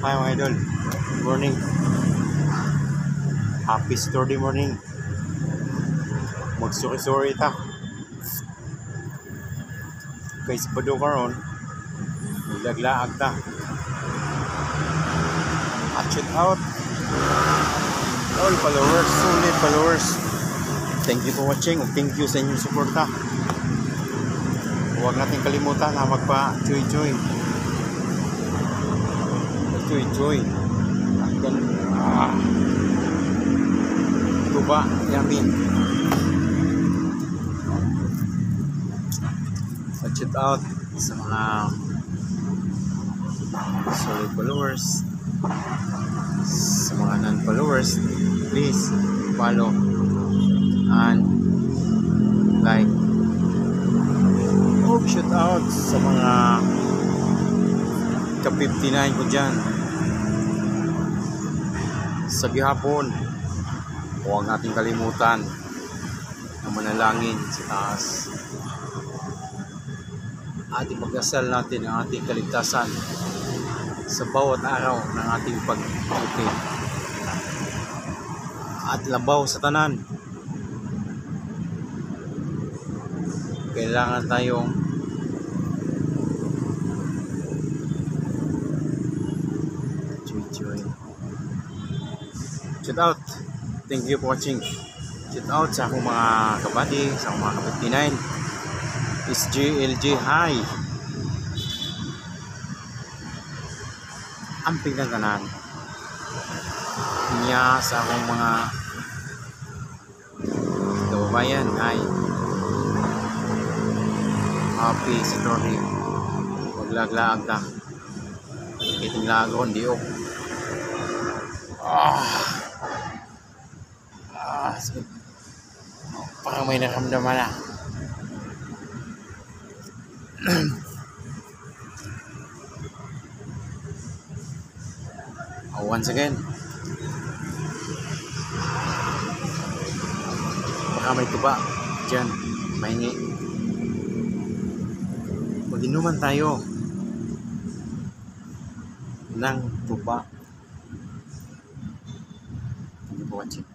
Hi mga idol, good morning. Happy Saturday morning. Magsuri-suri ta. Kay Sabado karon, maglaglaag ta. At shoot out all followers, solid followers. Thank you for watching. Thank you sa inyong suporta. Huwag natin kalimutan na magpa-joy-joy. Joy. Tuba, yamin. Watch it out sa mga solid followers. Sa mga non-followers, please follow and like. Shoot out sa mga ka-59 ko dyan. Sa gihapon, huwag natin kalimutan na manalangin sa taas at ipagdasal natin ang ating kaligtasan sa bawat araw ng ating pag-ipig at labaw sa tanan. Kailangan tayong joy. Shout out. Thank you for watching. Shout out sa akong mga kabady, sa akong mga ka-59. SGLG hi. Amping ng tanan. Niya sa akong mga kababayan hi. Happy Saturday. Maglaglaag ta. Iting lagon diok. Parang may naramdaman na. Once again, baka may tuba dyan, mahingi. Mag-inuman tayo ng tuba. Thank you for watching.